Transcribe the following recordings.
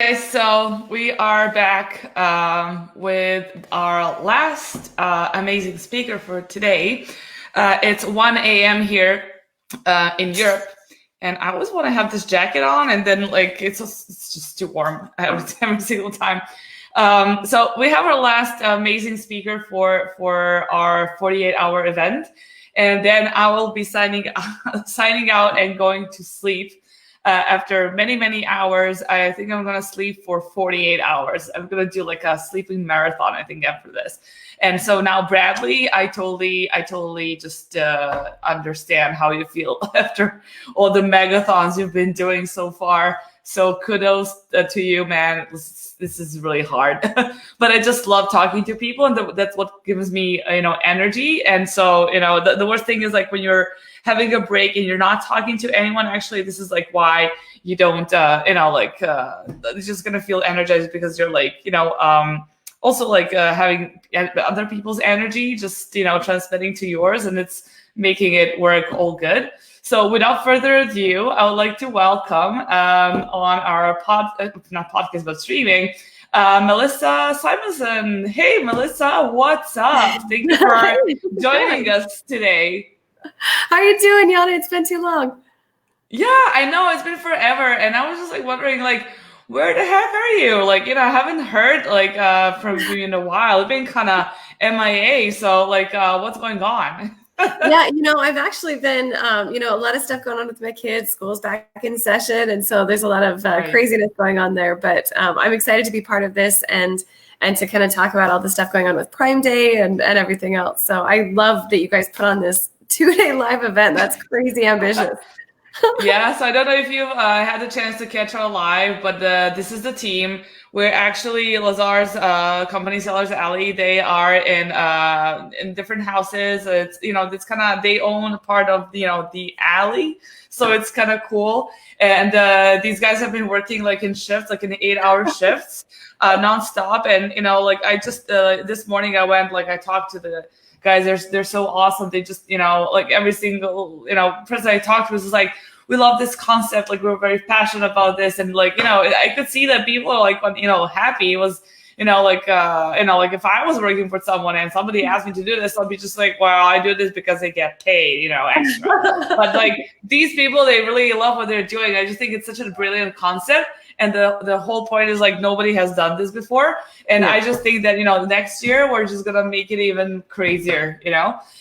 guys. So we are back with our last amazing speaker for today. It's 1 a.m. here in Europe, and I always want to have this jacket on, and then like it's just too warm every single time. So we have our last amazing speaker for our 48-hour event, and then I will be signing out and going to sleep. After many hours. I think I'm gonna sleep for 48 hours. I'm gonna do like a sleeping marathon, I think, after this. And so now, Bradley, I totally just understand how you feel after all the megathons you've been doing so far. So kudos to you, man. This is really hard, but I just love talking to people, and that's what gives me, energy. And so, the worst thing is like when you're having a break and you're not talking to anyone. Actually, this is like why you don't, it's just gonna feel energized because you're like, also like having other people's energy, just transmitting to yours, and it's making it work all good. So without further ado, I would like to welcome on our not podcast, but streaming, Melissa Simonson. Hey, Melissa, what's up? Thank you for joining us today. How are you doing, Yana? It's been too long. Yeah, I know. It's been forever. And I was just like wondering, like, where the heck are you? Like, I haven't heard from you in a while. It's been kind of MIA. So like, what's going on? Yeah, I've actually been, a lot of stuff going on with my kids. School's back in session. And so there's a lot of craziness going on there. But I'm excited to be part of this and to kind of talk about all the stuff going on with Prime Day and everything else. So I love that you guys put on this 2-day live event. That's crazy ambitious. Yeah, so I don't know if you've had the chance to catch our live, but this is the team. We're actually Lazar's company, Sellers Alley. They are in different houses. It's kind of, they own part of the alley, so it's kind of cool. And these guys have been working like in shifts, like in 8-hour shifts, nonstop. And I just this morning I talked to the guys. They're so awesome. They just like every single person I talked to was just like, we love this concept, like we're very passionate about this. And like I could see that people are like happy. It was like if I was working for someone and somebody asked me to do this, I'll be just like, well, I do this because they get paid extra. But like these people, they really love what they're doing. I just think it's such a brilliant concept. And the whole point is like nobody has done this before. And I just think that, next year we're just going to make it even crazier,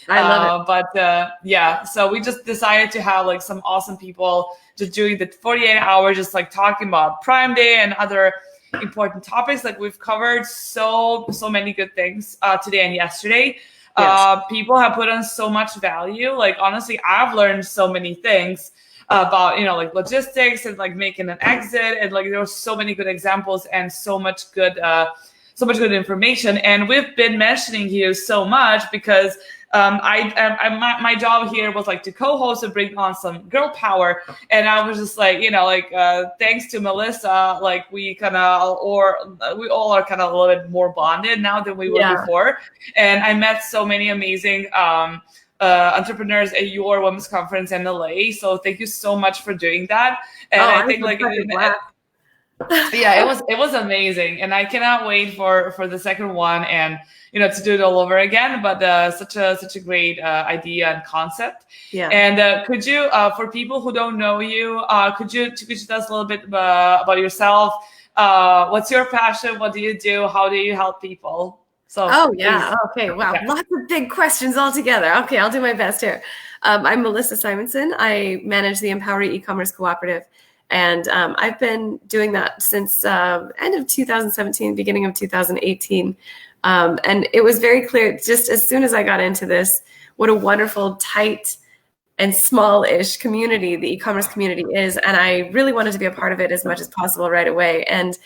I love it. But so we just decided to have like some awesome people just doing the 48 hours, just like talking about Prime Day and other important topics. Like we've covered so many good things today and yesterday. Yes. People have put on so much value. Like, honestly, I've learned so many things about like logistics and like making an exit, and like there were so many good examples and so much good information. And we've been mentioning you so much because my job here was like to co-host and bring on some girl power. And I was just like thanks to Melissa, like we all are kind of a little bit more bonded now than we were before. And I met so many amazing entrepreneurs at your women's conference in LA. So thank you so much for doing that. And I think it was amazing, and I cannot wait for the second one and to do it all over again. But such a great idea and concept. Yeah. And could you, for people who don't know you, could you tell us a little bit about yourself? What's your passion? What do you do? How do you help people? So, okay, wow, lots of big questions all together. Okay, I'll do my best here. I'm Melissa Simonson. I manage the Empowery e-commerce cooperative, and I've been doing that since end of 2017, beginning of 2018. And it was very clear just as soon as I got into this, what a wonderful, tight, and small-ish community the e-commerce community is, and I really wanted to be a part of it as much as possible right away. And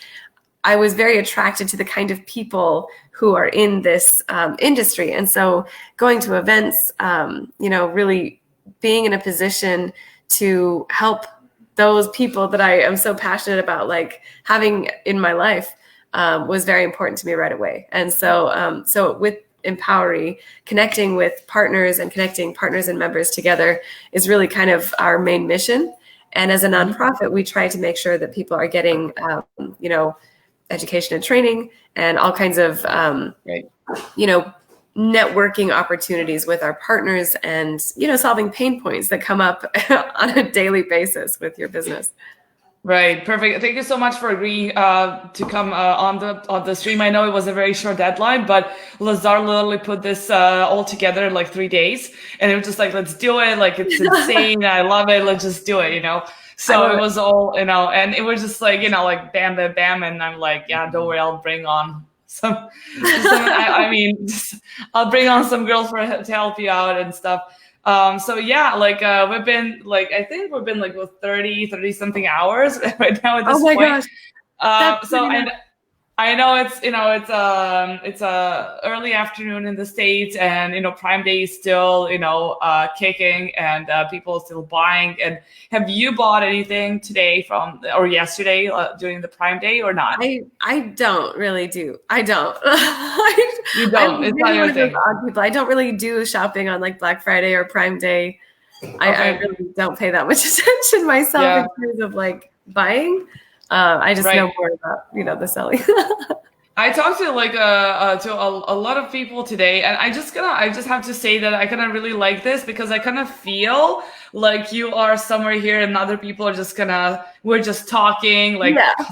I was very attracted to the kind of people who are in this industry. And so going to events, really being in a position to help those people that I am so passionate about, like having in my life, was very important to me right away. And so with Empowery, connecting with partners and connecting partners and members together is really kind of our main mission. And as a nonprofit, we try to make sure that people are getting, education and training and all kinds of, networking opportunities with our partners and, solving pain points that come up on a daily basis with your business. Right. Perfect. Thank you so much for agreeing to come on the stream. I know it was a very short deadline, but Lazar literally put this all together in like 3 days, and it was just like, let's do it. Like, it's insane. I love it. Let's just do it, So it was all, and it was just like, like bam, bam, bam. And I'm like, yeah, don't worry. I'll bring on some I'll bring on some girls to help you out and stuff. So yeah, we've been I think we've been with 30 something hours right now at this point. Oh my gosh. I know it's early afternoon in the States, and Prime Day is still kicking, and people are still buying. And have you bought anything today or yesterday during the Prime Day or not? I don't really do. I don't. You don't. It's not your thing. I don't really do shopping on Black Friday or Prime Day. I really don't pay that much attention myself in terms of buying. I just know more about the selling. I talked to a lot of people today, and I just have to say that I kind of really like this, because I kind of feel like you are somewhere here and other people are just we're just talking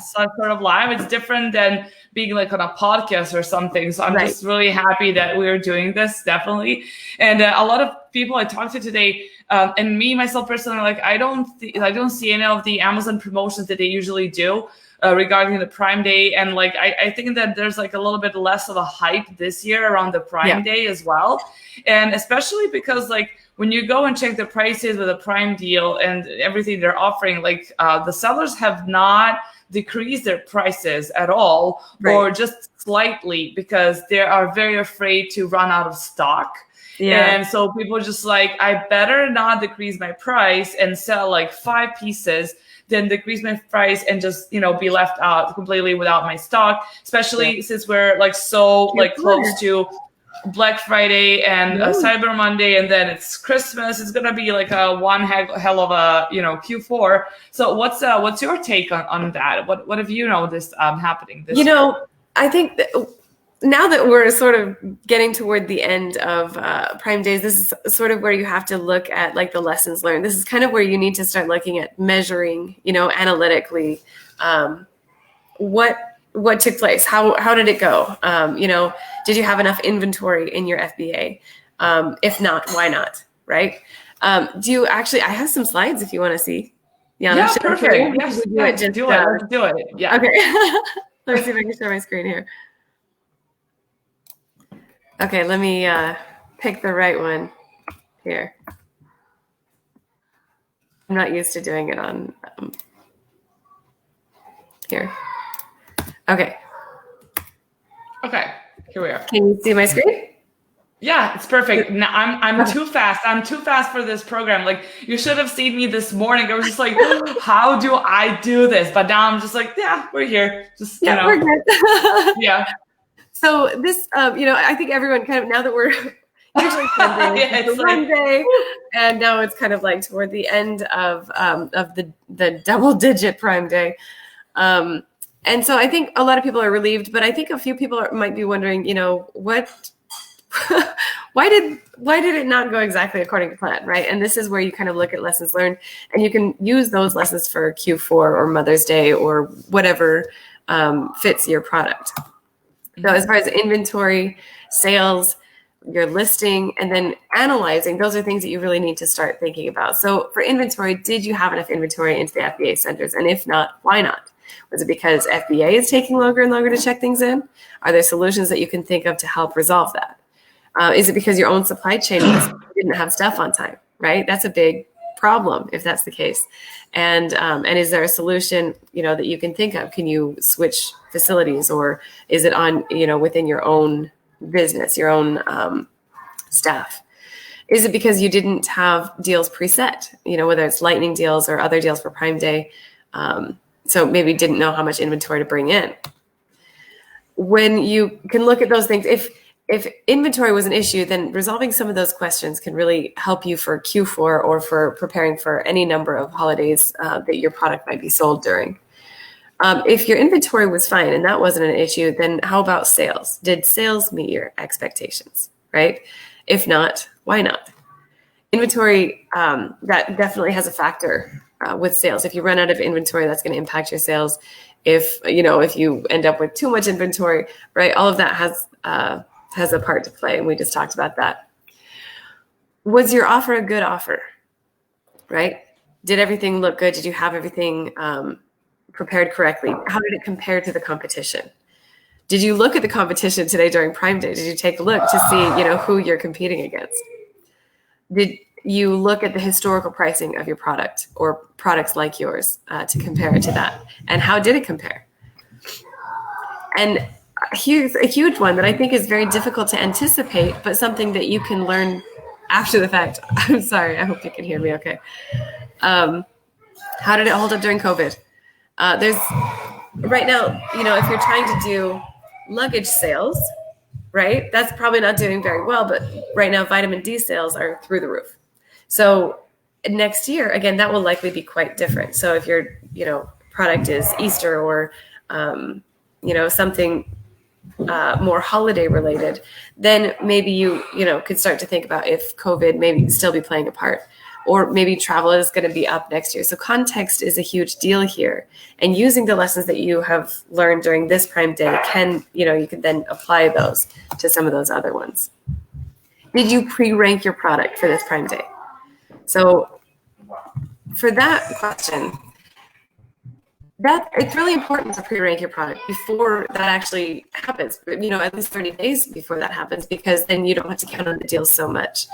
some sort of live. It's different than being on a podcast or something. So I'm just really happy that we're doing this, definitely. And a lot of people I talked to today, and me myself personally, I don't see any of the Amazon promotions that they usually do regarding the Prime Day. And I think that there's a little bit less of a hype this year around the Prime Day as well. And especially because when you go and check the prices with a Prime deal and everything they're offering, the sellers have not decreased their prices at all, or just slightly, because they are very afraid to run out of stock. Yeah. And so people are just I better not decrease my price and sell 5 pieces than decrease my price and just, be left out completely without my stock, especially since we're close to Black Friday and Cyber Monday, and then it's Christmas. It's going to be a one hell of a, Q4. So what's your take on that? What have you noticed happening this year? I think that now that we're sort of getting toward the end of Prime Days, this is sort of where you have to look at the lessons learned. This is kind of where you need to start looking at measuring, analytically, what took place, how did it go? Did you have enough inventory in your FBA? If not, why not? Right? Do you actually? I have some slides if you want to see. Yeah, perfect. Yes, do it. Yeah. Okay. Let me see if I can share my screen here. Okay, let me pick the right one here. I'm not used to doing it on here. Okay. Okay, here we are. Can you see my screen? Yeah, it's perfect. Now I'm too fast. I'm too fast for this program. You should have seen me this morning. I was just how do I do this? But now I'm just yeah, we're here. Just we're good. Yeah. So this, I think everyone kind of, now that we're usually Monday, and now it's kind of toward the end of the double-digit Prime Day, and so I think a lot of people are relieved, but I think a few people might be wondering, what, why did it not go exactly according to plan, right? And this is where you kind of look at lessons learned, and you can use those lessons for Q4 or Mother's Day or whatever fits your product. So as far as inventory, sales, your listing, and then analyzing, those are things that you really need to start thinking about. So for inventory, did you have enough inventory into the FBA centers? And if not, why not? Was it because FBA is taking longer and longer to check things in? Are there solutions that you can think of to help resolve that? Is it because your own supply chain didn't have stuff on time, right? That's a big problem if that's the case. And is there a solution, that you can think of? Can you switch facilities, or is it on, within your own business, your own staff? Is it because you didn't have deals preset, whether it's lightning deals or other deals for Prime Day? So maybe didn't know how much inventory to bring in. When you can look at those things, if inventory was an issue, then resolving some of those questions can really help you for Q4 or for preparing for any number of holidays that your product might be sold during. If your inventory was fine and that wasn't an issue, then how about sales? Did sales meet your expectations, right? If not, why not? Inventory, that definitely has a factor with sales. If you run out of inventory, that's going to impact your sales. If you end up with too much inventory, right? All of that has a part to play, and we just talked about that. Was your offer a good offer, right? Did everything look good? Did you have everything prepared correctly? How did it compare to the competition? Did you look at the competition today during Prime Day? Did you take a look to see, who you're competing against? Did you look at the historical pricing of your product or products like yours to compare it to that? And how did it compare? And here's a huge one that I think is very difficult to anticipate, but something that you can learn after the fact. I'm sorry, I hope you can hear me okay. How did it hold up during COVID? There's right now, if you're trying to do luggage sales, right? That's probably not doing very well, but right now vitamin D sales are through the roof. So next year, again, that will likely be quite different. So if your, product is Easter or, something more holiday related, then maybe you could start to think about if COVID maybe still be playing a part. Or maybe travel is going to be up next year. So context is a huge deal here. And using the lessons that you have learned during this Prime Day you can then apply those to some of those other ones. Did you pre-rank your product for this Prime Day? So for that question, it's really important to pre-rank your product before that actually happens. At least 30 days before that happens, because then you don't have to count on the deals so much.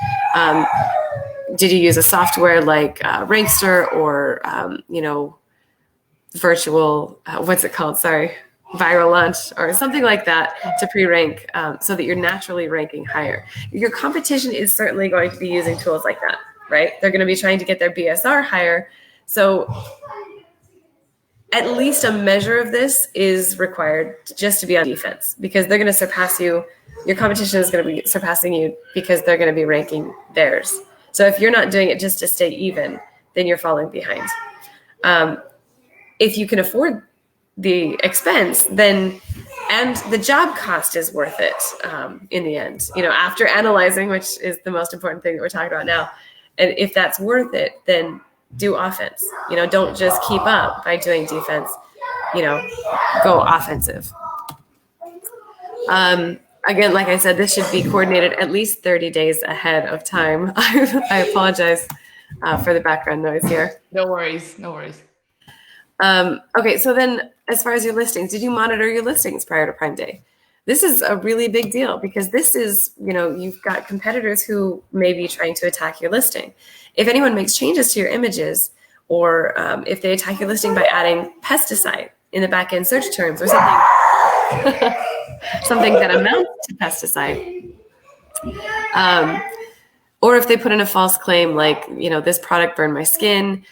Did you use a software like Rankster or, virtual, what's it called? Sorry, Viral Launch or something like that to pre-rank so that you're naturally ranking higher. Your competition is certainly going to be using tools like that, right? They're going to be trying to get their BSR higher. So at least a measure of this is required just to be on defense, because they're going to surpass you. Your competition is going to be surpassing you because they're going to be ranking theirs. So if you're not doing it just to stay even, then you're falling behind. If you can afford the expense, and the job cost is worth it in the end, after analyzing, which is the most important thing that we're talking about now. And if that's worth it, then do offense. Don't just keep up by doing defense, go offensive. Again, like I said, this should be coordinated at least 30 days ahead of time. I apologize for the background noise here. No worries. Okay, so then as far as your listings, did you monitor your listings prior to Prime Day? This is a really big deal, because this is, you've got competitors who may be trying to attack your listing. If anyone makes changes to your images, or if they attack your listing by adding pesticide in the back-end search terms or something, something that amounts to pesticide, or if they put in a false claim like, this product burned my skin,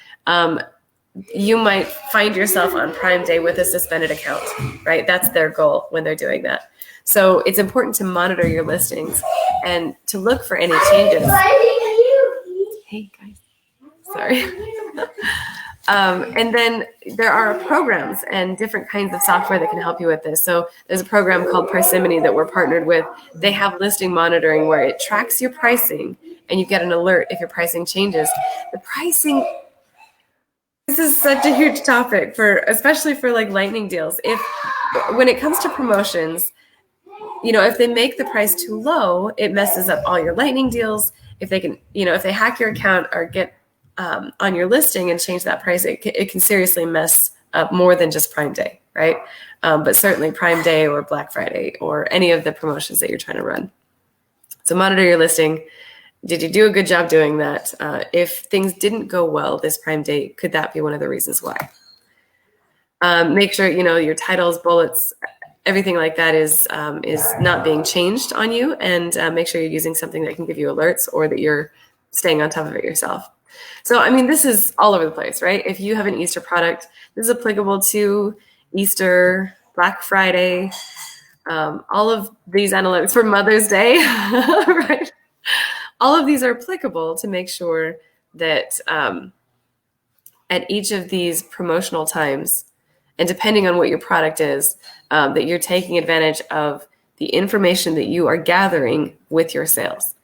you might find yourself on Prime Day with a suspended account, right? That's their goal when they're doing that. So it's important to monitor your listings and to look for any changes. Hey guys, sorry. And then there are programs and different kinds of software that can help you with this. So there's a program called Parsimony that we're partnered with. They have listing monitoring where it tracks your pricing and you get an alert if your pricing changes. The pricing, this is such a huge topic especially for like lightning deals. When it comes to promotions, if they make the price too low, it messes up all your lightning deals. If they hack your account or get on your listing and change that price, it can seriously mess up more than just Prime Day, right? But certainly Prime Day or Black Friday or any of the promotions that you're trying to run. So monitor your listing. Did you do a good job doing that? If things didn't go well this Prime Day, could that be one of the reasons why? Make sure, your titles, bullets, everything like that is not being changed on you, and make sure you're using something that can give you alerts or that you're staying on top of it yourself. So, this is all over the place, right? If you have an Easter product, this is applicable to Easter, Black Friday, All of these analytics for Mother's Day, right? All of these are applicable to make sure that at each of these promotional times, and depending on what your product is, that you're taking advantage of the information that you are gathering with your sales.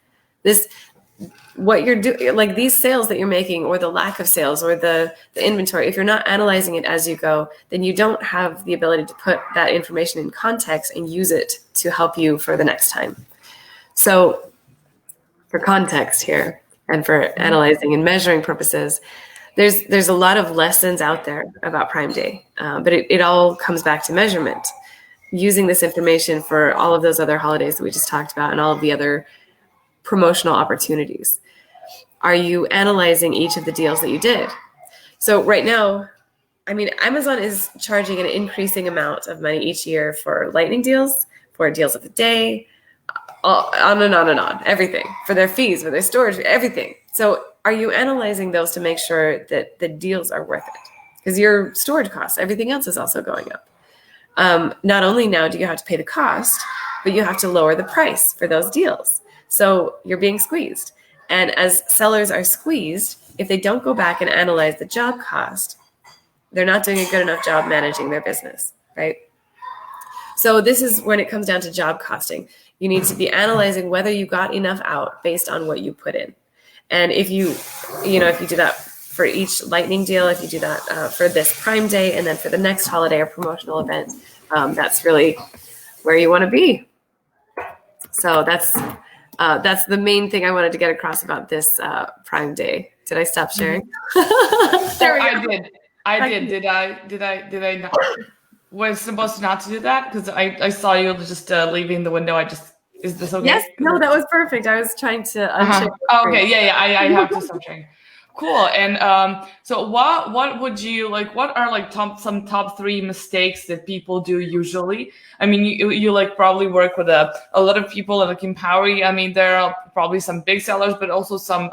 What you're doing, like these sales that you're making, or the lack of sales, or the inventory, if you're not analyzing it as you go, then you don't have the ability to put that information in context and use it to help you for the next time. So for context here, and for analyzing and measuring purposes, there's a lot of lessons out there about Prime Day, but it all comes back to measurement. Using this information for all of those other holidays that we just talked about and all of the other promotional opportunities. Are you analyzing each of the deals that you did? So right now, I mean, Amazon is charging an increasing amount of money each year for lightning deals, for deals of the day, on and on and on, everything, for their fees, for their storage, everything. So are you analyzing those to make sure that the deals are worth it? Because your storage costs, everything else is also going up. Not only now do you have to pay the cost, but you have to lower the price for those deals. So you're being squeezed. And as sellers are squeezed, if they don't go back and analyze the job cost, they're not doing a good enough job managing their business, right? So this is when it comes down to job costing. You need to be analyzing whether you got enough out based on what you put in. And if you do that for each lightning deal, if you do that for this Prime Day, and then for the next holiday or promotional event, that's really where you want to be. So that's the main thing I wanted to get across about this Prime Day. Did I stop sharing? There we go. I did. Did I not? Was supposed not to do that? Because I saw you just leaving the window. Is this okay? Yes. No, that was perfect. I was trying to unshare. Oh, okay. Yeah. I have to stop sharing. Cool. And so what would you like? What are like some top 3 mistakes that people do usually? I mean, you like probably work with a lot of people like in Powery. I mean, there are probably some big sellers, but also some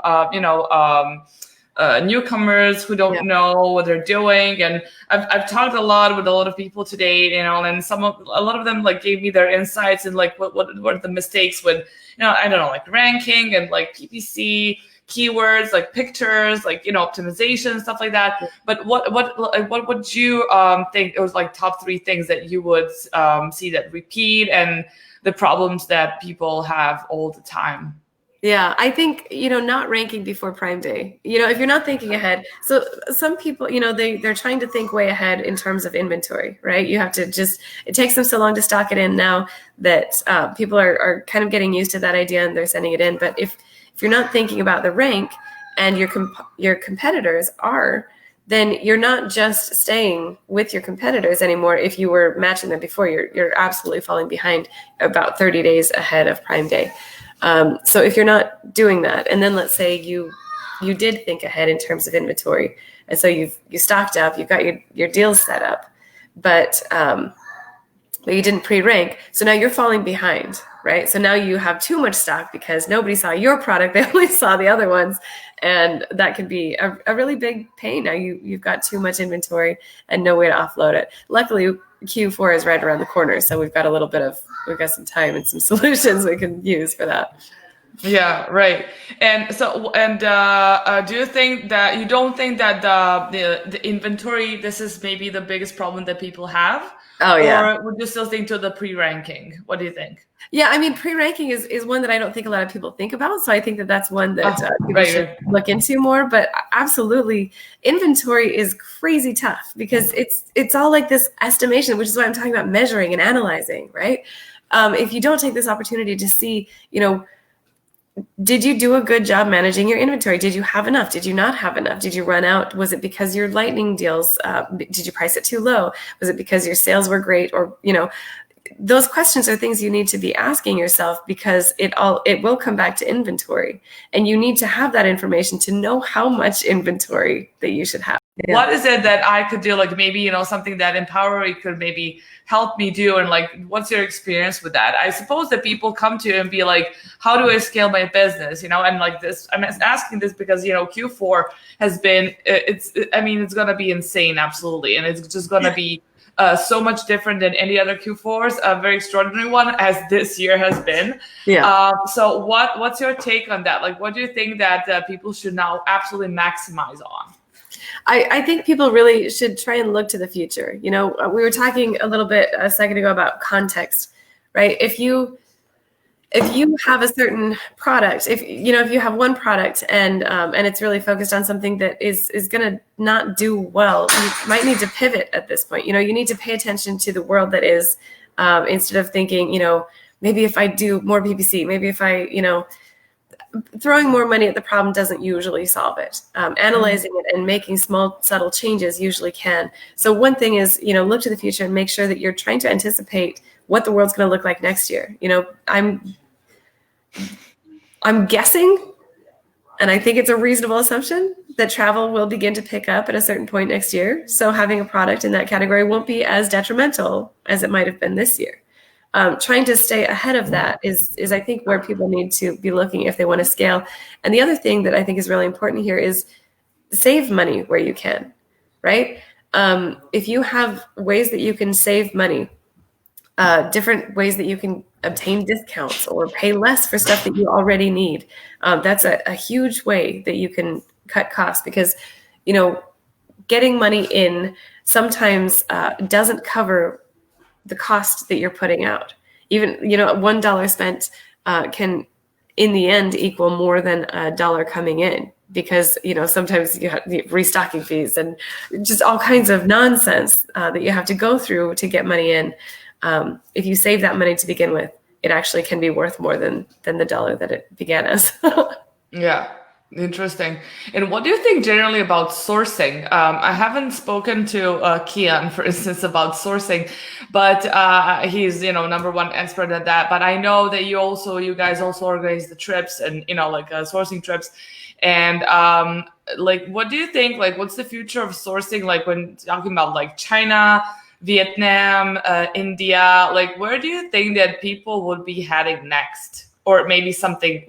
newcomers who don't know what they're doing. And I've talked a lot with a lot of people today, and a lot of them like gave me their insights and like what are the mistakes with, I don't know, like ranking and like PPC, keywords, like pictures, like, optimization, stuff like that. But what would you think it was like top 3 things that you would see that repeat and the problems that people have all the time? Yeah, I think, not ranking before Prime Day, if you're not thinking ahead. So some people, they're trying to think way ahead in terms of inventory, right? You have to it takes them so long to stock it in now that people are kind of getting used to that idea and they're sending it in. But if you're not thinking about the rank and your competitors are, then you're not just staying with your competitors anymore. If you were matching them before, you're absolutely falling behind about 30 days ahead of Prime Day. So if you're not doing that, and then let's say you did think ahead in terms of inventory, and so you stocked up, you've got your deals set up, but you didn't pre-rank, so now you're falling behind, right? So now you have too much stock because nobody saw your product, they only saw the other ones, and that could be a really big pain. Now you've got too much inventory and no way to offload it. Luckily, Q4 is right around the corner, so we've got some time and some solutions we can use for that. Yeah, right. And so, do you think that you don't think that the inventory, this is maybe the biggest problem that people have? Oh yeah. Or would you still think to the pre-ranking? What do you think? Yeah, I mean, pre-ranking is one that I don't think a lot of people think about. So I think that's one that people should look into more. But absolutely, inventory is crazy tough because it's all like this estimation, which is why I'm talking about measuring and analyzing, right? If you don't take this opportunity to see, did you do a good job managing your inventory? Did you have enough? Did you not have enough? Did you run out? Was it because your lightning deals, did you price it too low? Was it because your sales were great? Or, those questions are things you need to be asking yourself because it will come back to inventory, and you need to have that information to know how much inventory that you should have. Yeah. What is it that I could do? Like maybe, something that Empowery could maybe help me do. And like, what's your experience with that? I suppose that people come to you and be like, how do I scale my business? And like this, I'm asking this because, Q4 has been, it's going to be insane. Absolutely. And it's just going to be so much different than any other Q4s, a very extraordinary one as this year has been. Yeah. So what's your take on that? Like, what do you think that people should now absolutely maximize on? I think people really should try and look to the future. You know, we were talking a little bit a second ago about context, right? If you have a certain product, if you have one product and it's really focused on something that is going to not do well, you might need to pivot at this point. You know, you need to pay attention to the world that is, instead of thinking, maybe if I do more PPC, maybe if I, throwing more money at the problem doesn't usually solve it. Analyzing it and making small, subtle changes usually can. So one thing is, look to the future and make sure that you're trying to anticipate what the world's going to look like next year. I'm guessing, and I think it's a reasonable assumption, that travel will begin to pick up at a certain point next year. So having a product in that category won't be as detrimental as it might have been this year. Trying to stay ahead of that is I think where people need to be looking if they want to scale. And the other thing that I think is really important here is save money where you can, right? If you have ways that you can save money, different ways that you can obtain discounts or pay less for stuff that you already need, that's a huge way that you can cut costs, because, getting money in sometimes doesn't cover the cost that you're putting out. Even, $1 spent can in the end equal more than $1 coming in, because, sometimes you have the restocking fees and just all kinds of nonsense that you have to go through to get money in. If you save that money to begin with, it actually can be worth more than the $1 that it began as. Yeah. Interesting. And what do you think generally about sourcing? I haven't spoken to Kian, for instance, about sourcing, but he's, number one expert at that. But I know that you guys also organize the trips and, sourcing trips. And what do you think? Like, what's the future of sourcing? Like when talking about like China, Vietnam, India, like where do you think that people would be heading next? Or maybe something,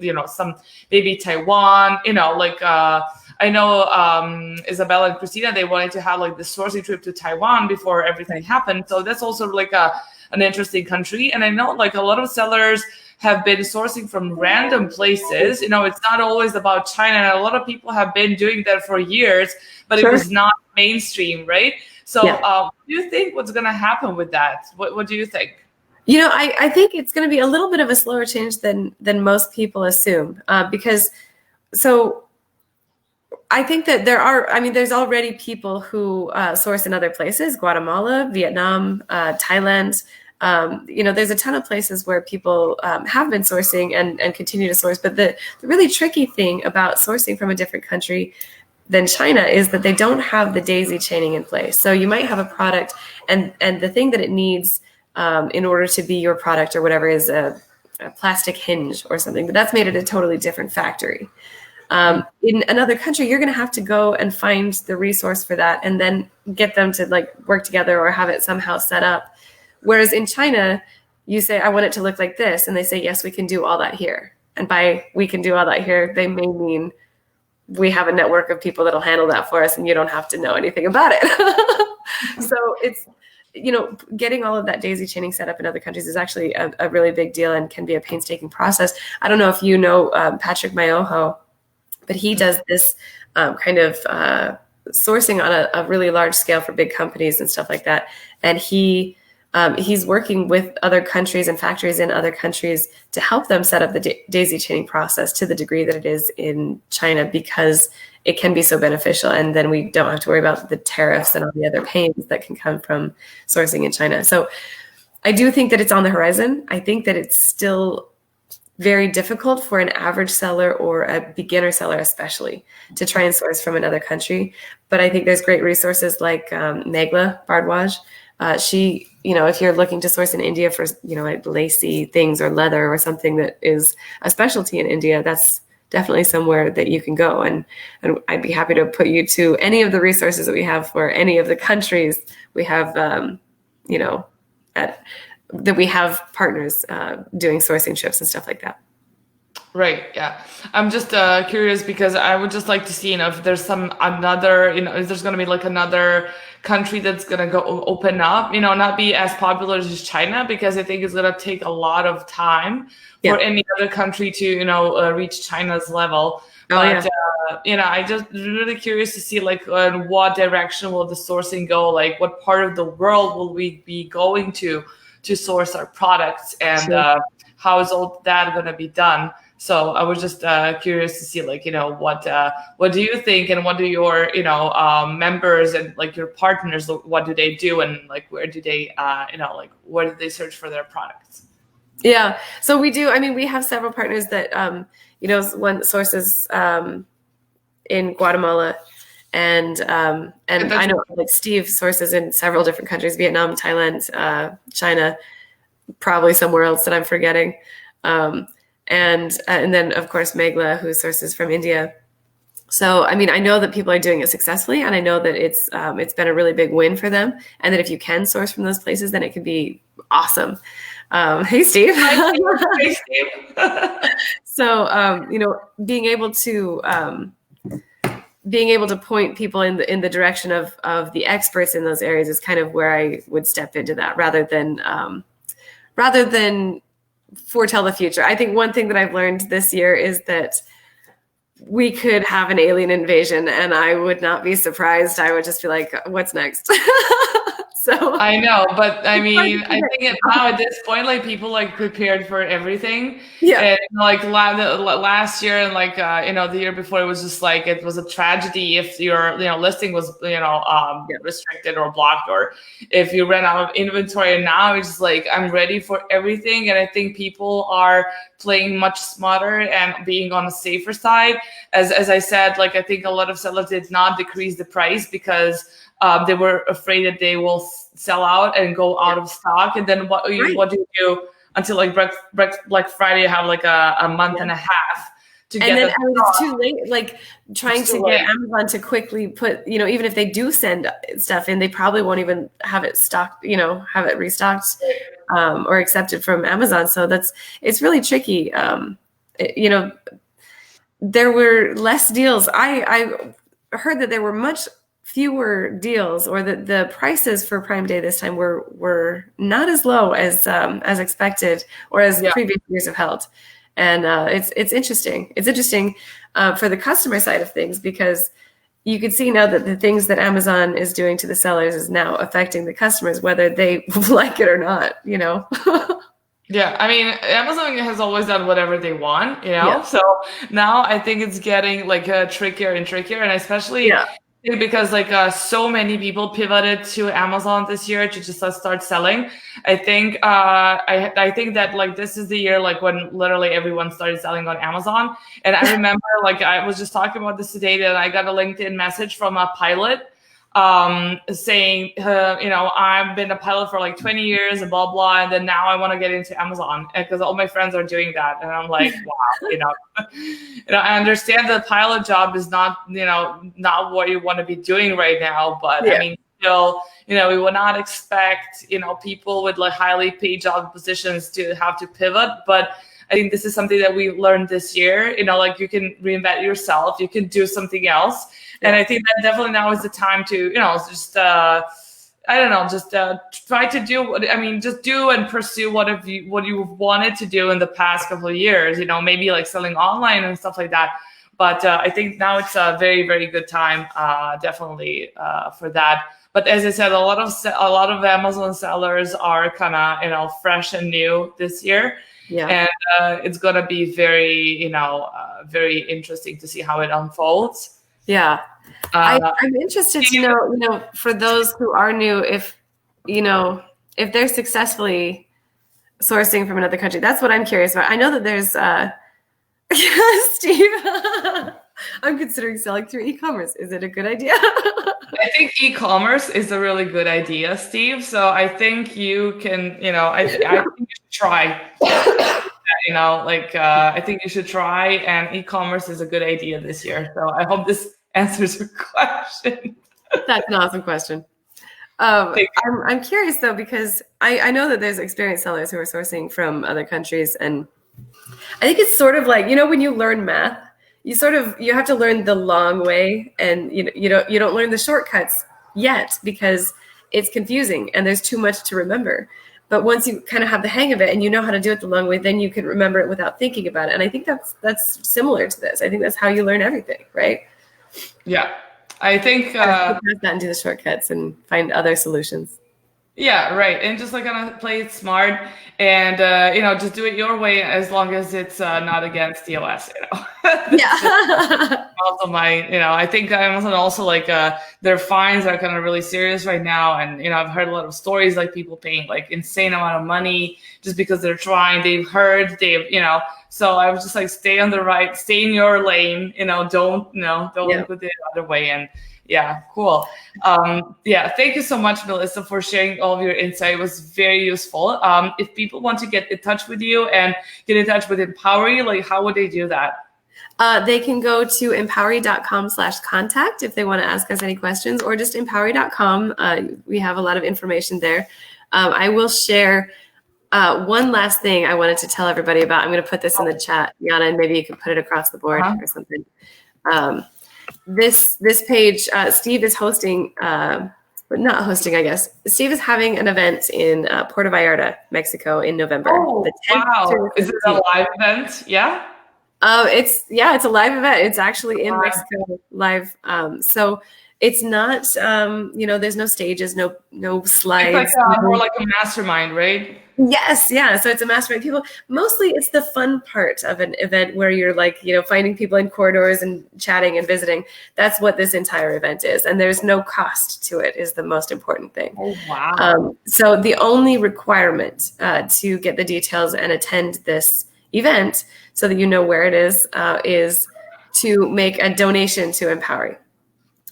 maybe Taiwan, I know Isabella and Christina, they wanted to have like the sourcing trip to Taiwan before everything happened. So that's also like an interesting country. And I know like a lot of sellers have been sourcing from random places. It's not always about China. And a lot of people have been doing that for years, but Sure. It was not mainstream, right? So Yeah. what do you think what's going to happen with that? What do you think? I think it's going to be a little bit of a slower change than most people assume, because I think that there's already people who source in other places: Guatemala, Vietnam, Thailand. There's a ton of places where people have been sourcing and continue to source. But the really tricky thing about sourcing from a different country than China is that they don't have the daisy chaining in place. So you might have a product, and the thing that it needs in order to be your product or whatever is a plastic hinge or something, but that's made at a totally different factory. In another country, you're going to have to go and find the resource for that and then get them to like work together or have it somehow set up. Whereas in China, you say, I want it to look like this. And they say, yes, we can do all that here. And by we can do all that here, they may mean we have a network of people that'll handle that for us and you don't have to know anything about it. So it's, getting all of that daisy chaining set up in other countries is actually a really big deal and can be a painstaking process. I don't know if you know Patrick Mayoho, but he does this kind of sourcing on a really large scale for big companies and stuff like that. And he's working with other countries and factories in other countries to help them set up the daisy chaining process to the degree that it is in China, because it can be so beneficial. And then we don't have to worry about the tariffs and all the other pains that can come from sourcing in China. So I do think that it's on the horizon. I think that it's still very difficult for an average seller or a beginner seller, especially, to try and source from another country. But I think there's great resources like Megla Bardwaj. She, if you're looking to source in India for, like lacy things or leather or something that is a specialty in India, that's definitely somewhere that you can go. And I'd be happy to put you to any of the resources that we have for any of the countries we have, that we have partners doing sourcing trips and stuff like that. Right. Yeah. I'm just curious because I would just like to see, if there's some another, if there's going to be like another country that's going to go open up, not be as popular as China, because I think it's going to take a lot of time for Yeah. any other country to, reach China's level. Oh But, yeah. I just really curious to see like in what direction will the sourcing go? Like what part of the world will we be going to source our products, and Sure. how is all that going to be done? So I was just curious to see, like, what do you think, and what do your, members and like your partners, what do they do, and like where do they, like where do they search for their products? Yeah. So we do. I mean, we have several partners that, one sources in Guatemala, and I know like Steve sources in several different countries: Vietnam, Thailand, China, probably somewhere else that I'm forgetting. And then of course Megla, who sources from India. So I mean, I know that people are doing it successfully, and I know that it's been a really big win for them, and that if you can source from those places, then it can be awesome. Hey, Steve. Hey, Steve. So being able to point people in the direction of the experts in those areas is kind of where I would step into that, rather than foretell the future. I think one thing that I've learned this year is that we could have an alien invasion, and I would not be surprised. I would just be like, what's next? So I know, but I mean, I think now at this point, like people like prepared for everything. Yeah. And like last year and like the year before, it was just like it was a tragedy if your listing was restricted or blocked, or if you ran out of inventory. And now it's just like I'm ready for everything, and I think people are playing much smarter and being on the safer side. As I said, like I think a lot of sellers did not decrease the price because they were afraid that they will sell out and go out of stock. And then what do you do until like Black Friday? You have like a month and a half to get. And then it's too late. Like trying to get Amazon to quickly put, even if they do send stuff in, they probably won't even have it stocked, have it restocked or accepted from Amazon. So it's really tricky. There were less deals. I heard that there were much fewer deals, or that the prices for Prime Day this time were not as low as expected, or as previous years have held. And it's interesting. It's interesting for the customer side of things, because you can see now that the things that Amazon is doing to the sellers is now affecting the customers, whether they like it or not. Yeah, I mean, Amazon has always done whatever they want, So now I think it's getting like trickier and trickier, and especially because like so many people pivoted to Amazon this year to just start selling. I think I think that like this is the year like when literally everyone started selling on Amazon. And I remember like I was just talking about this today, that I got a LinkedIn message from a pilot saying, I've been a pilot for like 20 years and blah, blah. And then now I want to get into Amazon because all my friends are doing that. And I'm like, wow, I understand the pilot job is not what you want to be doing right now. But I mean, still, we would not expect, people with like highly paid job positions to have to pivot. But I think this is something that we learned this year, like you can reinvent yourself, you can do something else. And I think that definitely now is the time to, just, try to do just do and pursue what you've wanted to do in the past couple of years, maybe like selling online and stuff like that. But I think now it's a very, very good time, definitely for that. But as I said, a lot of Amazon sellers are kind of, fresh and new this year. Yeah. And it's going to be very, very interesting to see how it unfolds. Yeah. I'm interested to know, for those who are new, if they're successfully sourcing from another country. That's what I'm curious about. I know that there's Steve, I'm considering selling through e-commerce. Is it a good idea? I think e-commerce is a really good idea, Steve. So I think you can, I think you should try. I think you should try, and e-commerce is a good idea this year. So I hope this answers your question. That's an awesome question. I'm curious though, because I know that there's experienced sellers who are sourcing from other countries, and I think it's sort of like, when you learn math, you have to learn the long way, and you don't learn the shortcuts yet because it's confusing and there's too much to remember. But once you kind of have the hang of it and you know how to do it the long way, then you can remember it without thinking about it. And I think that's similar to this. I think that's how you learn everything, right? Yeah, I think pass that and do the shortcuts and find other solutions. Yeah, right. And just like kind of play it smart and just do it your way as long as it's not against DOS, Yeah. Also I think Amazon also like their fines are kind of really serious right now. And, I've heard a lot of stories like people paying like insane amount of money just because they're trying, so I was just like, stay in your lane, don't go the other way. And yeah, cool. Thank you so much, Melissa, for sharing all of your insight. It was very useful. If people want to get in touch with you and get in touch with Empowery, like how would they do that? They can go to empowery.com/contact if they want to ask us any questions, or just empowery.com. We have a lot of information there. I will share one last thing I wanted to tell everybody about. I'm going to put this in the chat, Jana, and maybe you can put it across the board or something. This page, Steve is hosting, but not hosting, I guess. Steve is having an event in Puerto Vallarta, Mexico in November. Oh, wow. Is it a live event? Yeah? It's a live event. It's actually in Mexico live. So it's not, there's no stages, no slides. It's like more like a mastermind, right? Yes, yeah. So it's a mastermind. Mostly it's the fun part of an event where you're like, finding people in corridors and chatting and visiting. That's what this entire event is. And there's no cost to it is the most important thing. Oh, wow. So the only requirement to get the details and attend this event so that you know where it is to make a donation to Empowery.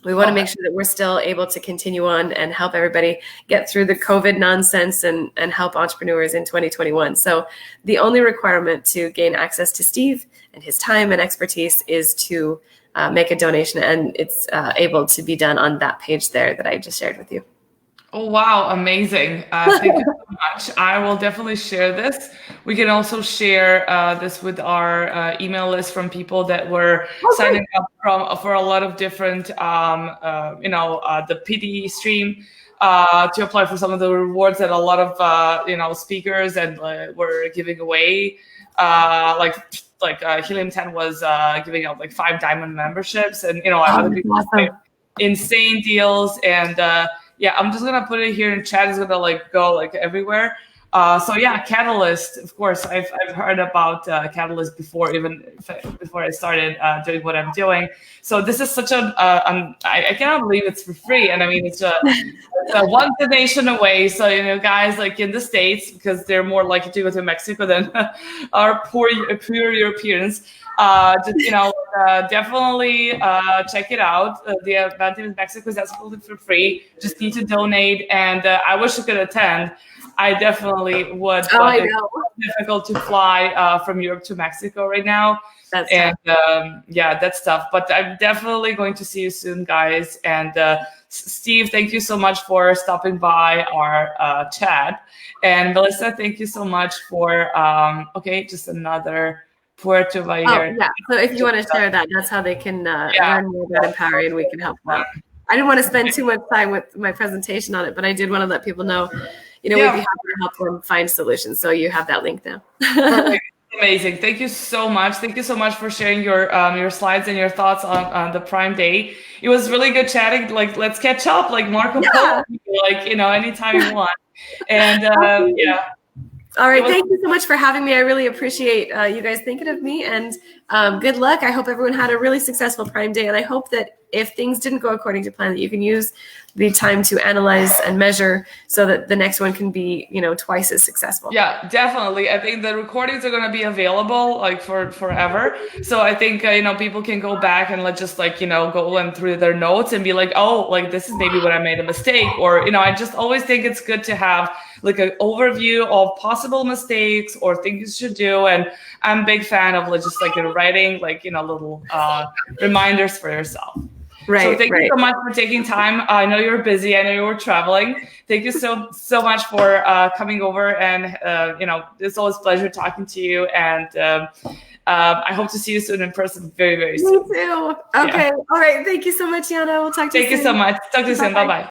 We want to make sure that we're still able to continue on and help everybody get through the COVID nonsense and help entrepreneurs in 2021. So the only requirement to gain access to Steve and his time and expertise is to make a donation, and it's able to be done on that page there that I just shared with you. Oh, wow. Amazing. Thank you so much. I will definitely share this. We can also share this with our email list from people that were signing up for a lot of different, the PD stream to apply for some of the rewards that a lot of, speakers and were giving away. Like Helium 10 was giving out like 5 diamond memberships, and, other people insane deals. And I'm just gonna put it here in chat. It's gonna go everywhere. Catalyst. Of course, I've heard about Catalyst before, even before I started doing what I'm doing. So this is such I cannot believe it's for free. And I mean, it's a one donation away. So guys, like in the States, because they're more likely to go to Mexico than our poor Europeans. Definitely check it out. The event in Mexico is absolutely for free. Just need to donate, and I wish I could attend. I definitely would. Oh, I know. It's difficult to fly from Europe to Mexico right now. That's tough. But I'm definitely going to see you soon, guys. And Steve, thank you so much for stopping by our chat. And Melissa, thank you so much for just another Puerto Vallarta. Oh, yeah. So if you want to share that, that's how they can learn more about Empowery, and we can help them out. I didn't want to spend too much time with my presentation on it, but I did want to let people know, we'd be happy to help them find solutions. So you have that link now. Perfect. Amazing. Thank you so much. Thank you so much for sharing your slides and your thoughts on the Prime Day. It was really good chatting. Like, let's catch up, like Marco Polo, anytime you want. And All right. Thank you so much for having me. I really appreciate you guys thinking of me, and good luck. I hope everyone had a really successful Prime Day, and I hope that if things didn't go according to plan, that you can use the time to analyze and measure so that the next one can be, twice as successful. Yeah, definitely. I think the recordings are going to be available for forever. So I think, people can go back and go and through their notes and be like, oh, like this is maybe when I made a mistake. Or, I just always think it's good to have like an overview of possible mistakes or things you should do. And I'm a big fan of writing little reminders for yourself. Right. So thank you so much for taking time. I know you're busy. I know you were traveling. Thank you so much for coming over. And it's always a pleasure talking to you. And I hope to see you soon in person, very, very soon. Me too. Okay. Yeah. All right. Thank you so much, Yana. We'll talk to you soon. Thank you so much. Talk to you soon. Bye-bye.